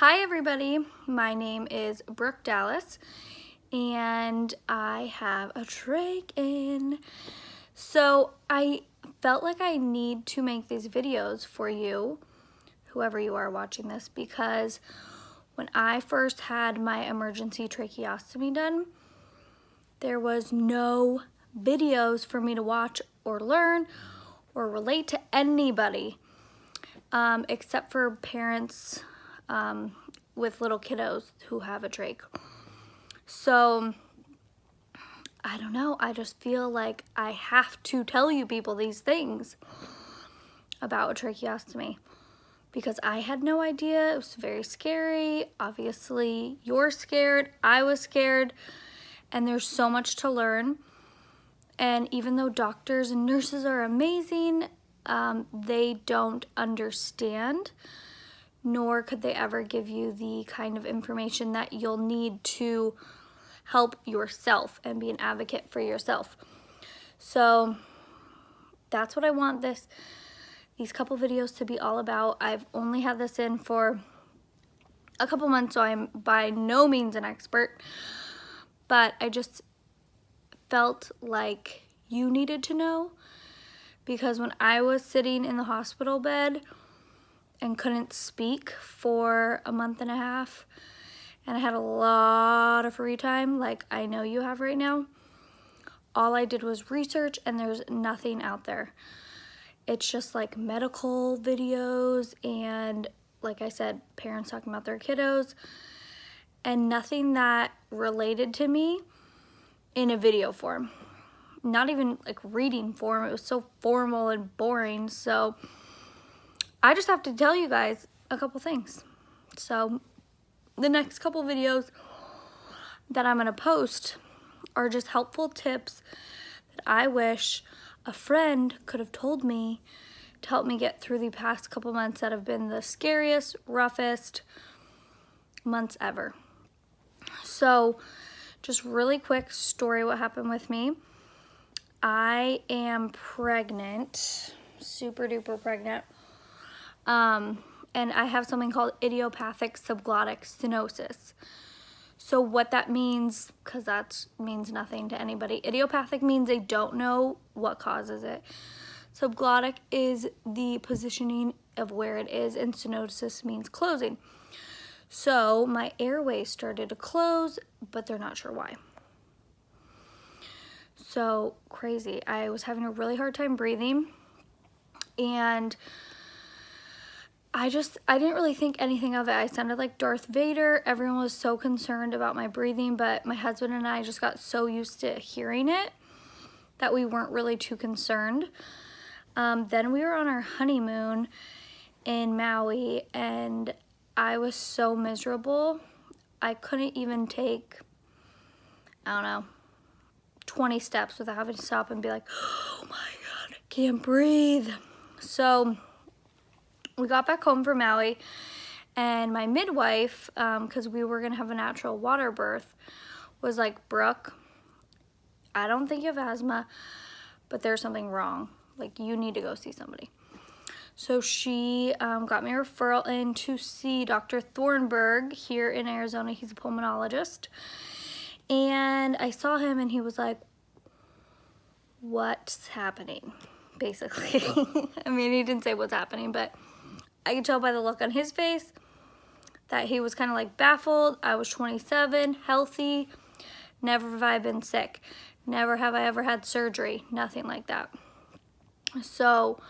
Hi everybody, my name is Brooke Dallas and I have a trach in. So I felt like I need to make these videos for you, whoever you are watching this, because when I first had my emergency tracheostomy done, there was no videos for me to watch or learn or relate to anybody except for parents with little kiddos who have a trach. So I don't know, I just feel like I have to tell you people these things about a tracheostomy because I had no idea. It was very scary. Obviously you're scared, I was scared, and there's so much to learn. And even though doctors and nurses are amazing, they don't understand, nor could they ever give you the kind of information that you'll need to help yourself and be an advocate for yourself. So that's what I want these couple videos to be all about. I've only had this in for a couple months, so I'm by no means an expert, but I just felt like you needed to know, because when I was sitting in the hospital bed and couldn't speak for a month and a half, and I had a lot of free time like I know you have right now, all I did was research, and there's nothing out there. It's just like medical videos and, like I said, parents talking about their kiddos, and nothing that related to me in a video form. Not even like reading form. It was so formal and boring. So I just have to tell you guys a couple things. So the next couple videos that I'm gonna post are just helpful tips that I wish a friend could have told me to help me get through the past couple months that have been the scariest, roughest months ever. So just really quick story what happened with me. I am pregnant, super duper pregnant, and I have something called idiopathic subglottic stenosis. So what that means, because that means nothing to anybody, idiopathic means they don't know what causes it. Subglottic is the positioning of where it is, and stenosis means closing. So my airways started to close, but they're not sure why. So crazy. I was having a really hard time breathing, and I didn't really think anything of it. I sounded like Darth Vader. Everyone was so concerned about my breathing, but my husband and I just got so used to hearing it that we weren't really too concerned. Then we were on our honeymoon in Maui, and I was so miserable. I couldn't even take, I don't know, 20 steps without having to stop and be like, oh my God, I can't breathe. So we got back home from Maui, and my midwife, because we were gonna have a natural water birth, was like, Brooke, I don't think you have asthma, but there's something wrong. Like, you need to go see somebody. So she got me a referral in to see Dr. Thornburg here in Arizona. He's a pulmonologist. And I saw him, and he was like, what's happening, basically. I mean, he didn't say what's happening, but I could tell by the look on his face that he was kind of like baffled. I was 27, healthy, never have I been sick. Never have I ever had surgery, nothing like that. So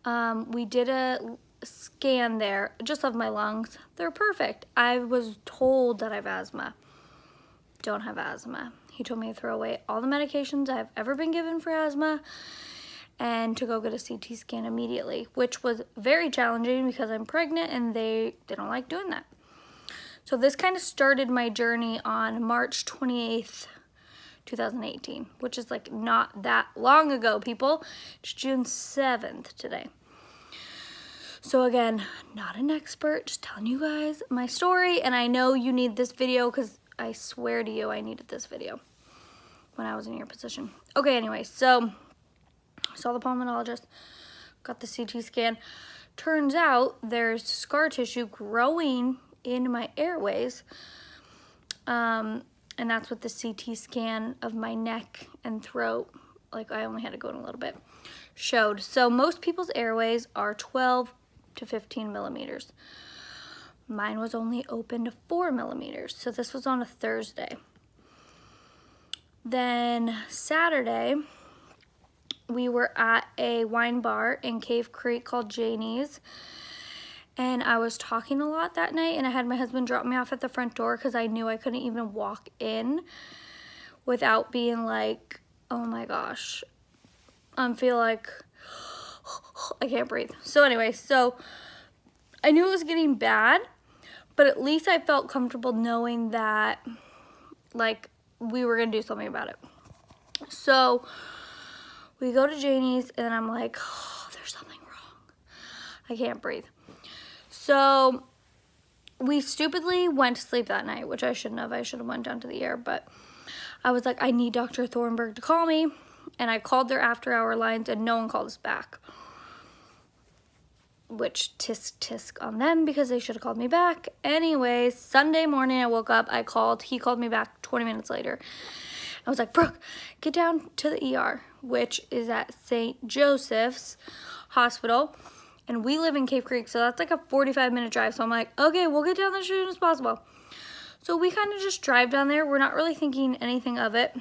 we did a scan there just of my lungs. They're perfect. I was told that I have asthma. Don't have asthma. He told me to throw away all the medications I've ever been given for asthma and to go get a CT scan immediately, which was very challenging because I'm pregnant and they don't like doing that. So this kind of started my journey on March 28th, 2018, which is like not that long ago, people. It's June 7th today. So again, not an expert, just telling you guys my story, and I know you need this video because I swear to you I needed this video when I was in your position. Okay, anyway, so I saw the pulmonologist, got the CT scan. Turns out there's scar tissue growing in my airways. And that's what the CT scan of my neck and throat, like I only had to go in a little bit, showed. So most people's airways are 12 to 15 millimeters. Mine was only open to 4 millimeters. So this was on a Thursday. Then Saturday, we were at a wine bar in Cave Creek called Janie's. And I was talking a lot that night, and I had my husband drop me off at the front door because I knew I couldn't even walk in without being like, oh my gosh, I feel like I can't breathe. So anyway, so I knew it was getting bad, but at least I felt comfortable knowing that like we were gonna do something about it. So we go to Janie's, and then I'm like, oh, there's something wrong. I can't breathe. So we stupidly went to sleep that night, which I shouldn't have. I should have went down to the ER, but I was like, I need Dr. Thornburg to call me. And I called their after-hour lines, and no one called us back. Which tisk on them, because they should have called me back. Anyways, Sunday morning I woke up, I called. He called me back 20 minutes later. I was like, Brooke, get down to the ER, which is at St. Joseph's Hospital. And we live in Cave Creek, so that's like a 45-minute drive. So I'm like, okay, we'll get down there as soon as possible. So we kind of just drive down there. We're not really thinking anything of it.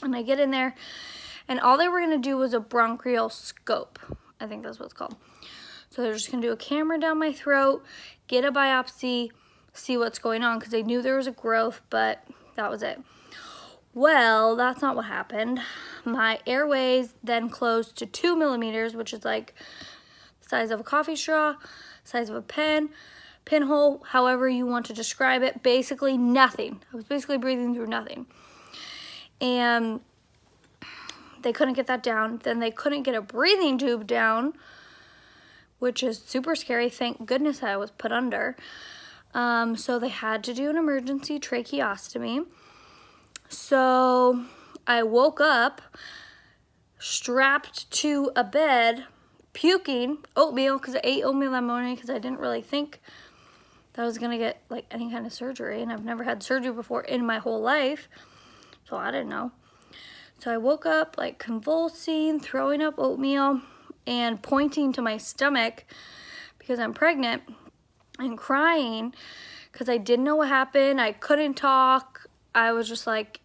And I get in there, and all they were going to do was a bronchial scope. I think that's what it's called. So they're just going to do a camera down my throat, get a biopsy, see what's going on, because they knew there was a growth, but that was it. Well, that's not what happened. My airways then closed to 2 millimeters, which is like size of a coffee straw, size of a pen, pinhole, however you want to describe it. Basically nothing. I was basically breathing through nothing. And they couldn't get that down. Then they couldn't get a breathing tube down, which is super scary. Thank goodness I was put under. So they had to do an emergency tracheostomy. So I woke up strapped to a bed, puking oatmeal, because I ate oatmeal that morning because I didn't really think that I was going to get like any kind of surgery, and I've never had surgery before in my whole life, so I didn't know. So I woke up like convulsing, throwing up oatmeal, and pointing to my stomach because I'm pregnant, and crying because I didn't know what happened. I couldn't talk. I was just like,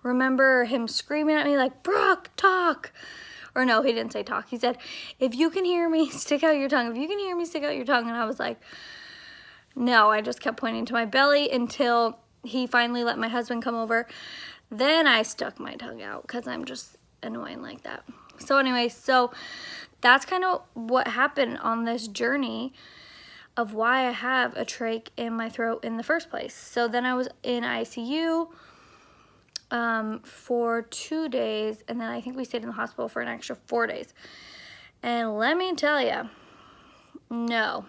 remember him screaming at me like, Brooke, talk. Or no, he didn't say talk. He said, if you can hear me, stick out your tongue. If you can hear me, stick out your tongue. And I was like, no, I just kept pointing to my belly until he finally let my husband come over. Then I stuck my tongue out because I'm just annoying like that. So anyway, so that's kind of what happened on this journey of why I have a trach in my throat in the first place. So then I was in ICU for 2 days, and then I think we stayed in the hospital for an extra 4 days. And let me tell you, no,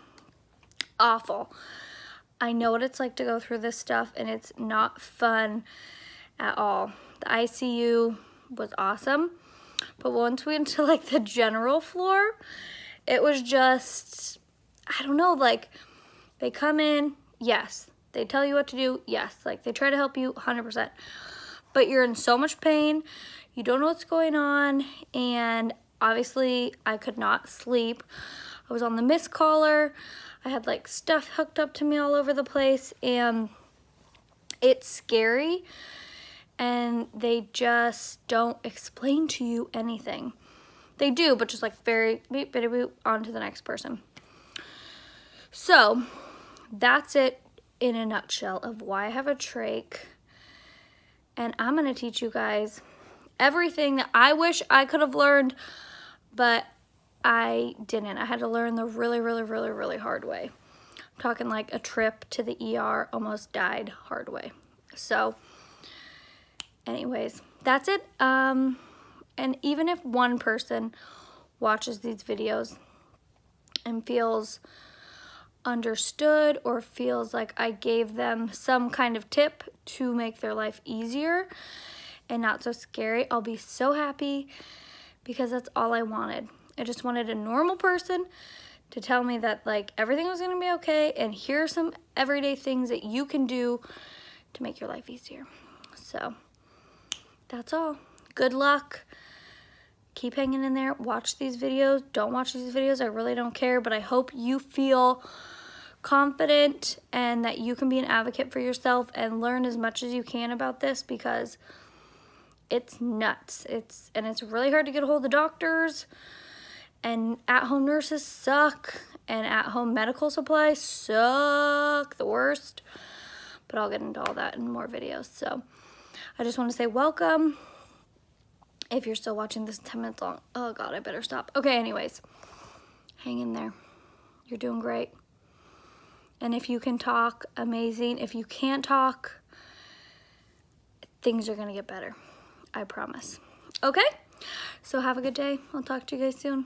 awful. I know what it's like to go through this stuff, and it's not fun at all. The ICU was awesome, but once we went to like the general floor, it was just, I don't know, like they come in, yes, they tell you what to do, yes, like they try to help you 100%. But you're in so much pain, you don't know what's going on, and obviously I could not sleep. I was on the mist collar, I had like stuff hooked up to me all over the place, and it's scary, and they just don't explain to you anything. They do, but just like very beep, beep, beep, on to the next person. So that's it in a nutshell of why I have a trach. And I'm going to teach you guys everything that I wish I could have learned, but I didn't. I had to learn the really hard way. I'm talking like a trip to the ER, almost died hard way. So anyways, that's it. And even if one person watches these videos and feels understood or feels like I gave them some kind of tip to make their life easier and not so scary, I'll be so happy, because that's all I wanted. I just wanted a normal person to tell me that like everything was gonna be okay, and here are some everyday things that you can do to make your life easier. So that's all. Good luck. Keep hanging in there. Watch these videos. Don't watch these videos. I really don't care, but I hope you feel confident and that you can be an advocate for yourself and learn as much as you can about this, because it's nuts. It's really hard to get a hold of the doctors, and at-home nurses suck, and at-home medical supplies suck the worst. But I'll get into all that in more videos. So I just want to say welcome. If you're still watching this 10 minutes long, oh God, I better stop. Okay, anyways, hang in there. You're doing great. And if you can talk, amazing. If you can't talk, things are gonna get better. I promise. Okay, so have a good day. I'll talk to you guys soon.